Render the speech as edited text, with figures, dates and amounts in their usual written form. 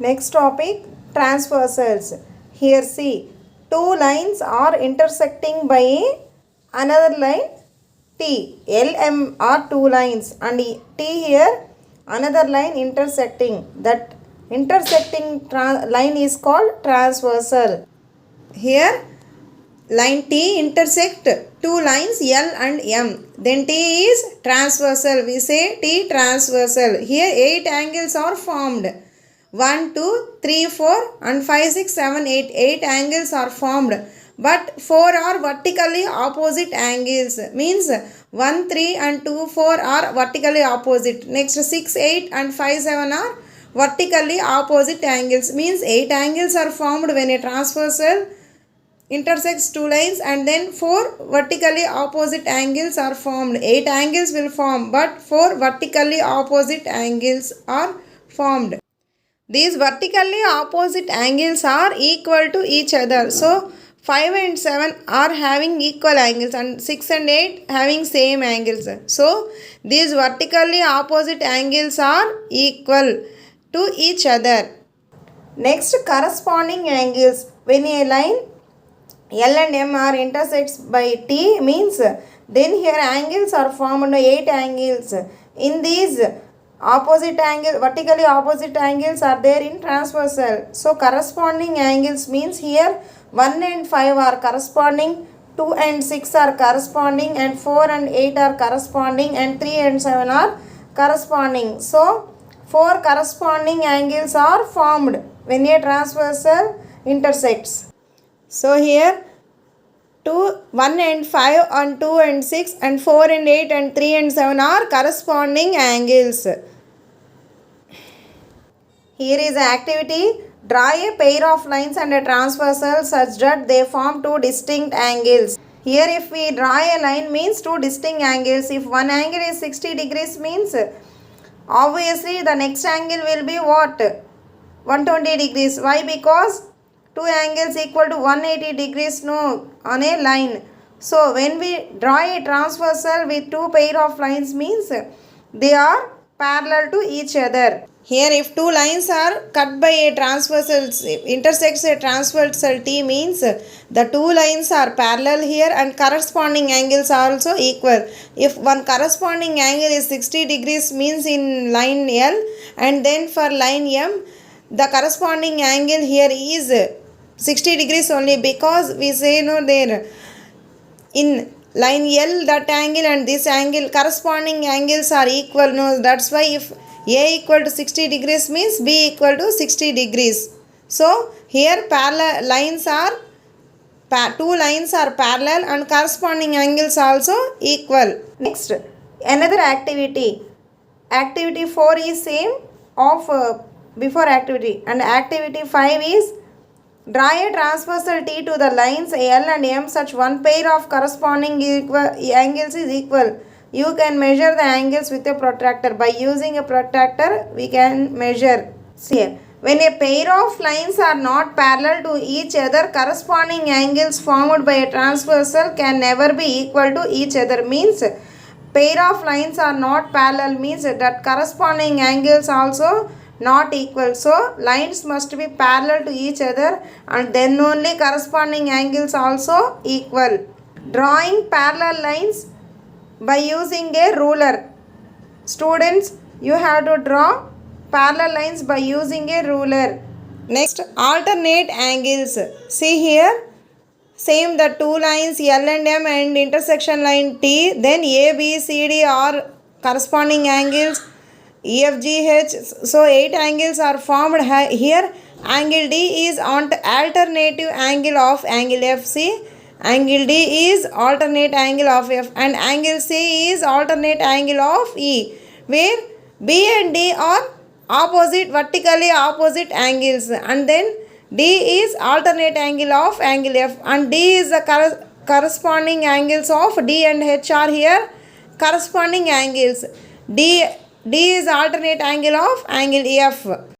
Next topic, transversals. Here see, two lines are intersecting by another line T. LM are two lines and T here another line intersecting. That intersecting line is called transversal. Here line T intersect two lines L and M. Then T is transversal. We say T transversal. Here 8 angles are formed. 1, 2, 3, 4 and 5, 6, 7, 8. 8 angles are formed. But 4 are vertically opposite angles. Means 1, 3 and 2, 4 are vertically opposite. Next 6, 8 and 5, 7 are vertically opposite angles. Means 8 angles are formed when a transversal intersects two lines, and then 4 vertically opposite angles are formed. 8 angles will form, but 4 vertically opposite angles are formed. These vertically opposite angles are equal to each other. So 5 and 7 are having equal angles and 6 and 8 having same angles. So these vertically opposite angles are equal to each other. Next, corresponding angles. When a line L and M are intersects by T means then here angles are formed 8 angles. In these opposite angle, vertically opposite angles are there in transversal. So corresponding angles means here 1 and 5 are corresponding, 2 and 6 are corresponding, and 4 and 8 are corresponding, and 3 and 7 are corresponding. So 4 corresponding angles are formed when a transversal intersects. So here 1 and 5 and 2 and 6 and 4 and 8 and 3 and 7 are corresponding angles. Here is an activity. Draw a pair of lines and a transversal such that they form two distinct angles. Here if we draw a line means two distinct angles. If one angle is 60 degrees means obviously the next angle will be what? 120 degrees. Why? Because two angles equal to 180 degrees no on a line. So when we draw a transversal with two pair of lines means they are parallel to each other. Here if two lines are cut by a transversal intersects a transversal T means the two lines are parallel here and corresponding angles are also equal. If one corresponding angle is 60 degrees means in line L, and then for line M the corresponding angle here is 60 degrees only, because we say no there in line L that angle and this angle corresponding angles are equal. No, that's why if A equal to 60 degrees means B equal to 60 degrees. So here parallel lines are two lines are parallel and corresponding angles also equal. Next, another activity. Activity 4 is same of before activity, and activity 5 is draw a transversal T to the lines L and M such one pair of corresponding angles is equal. You can measure the angles with a protractor. By using a protractor we can measure. See, when a pair of lines are not parallel to each other, corresponding angles formed by a transversal can never be equal to each other. Means pair of lines are not parallel means that corresponding angles also not equal. So lines must be parallel to each other and then only corresponding angles also equal. Drawing parallel lines by using a ruler. Students, you have to draw parallel lines by using a ruler. Next, alternate angles. See here, same the two lines L and M and intersection line T, then A, B, C, D are corresponding angles, E, F, G, H. So 8 angles are formed here. Angle D is alternative angle of angle F. See, angle D is alternate angle of F and angle C is alternate angle of E, where B and D are opposite, vertically opposite angles, and then D is alternate angle of angle F and D is the corresponding angles of D and H are here corresponding angles. D is alternate angle of angle F.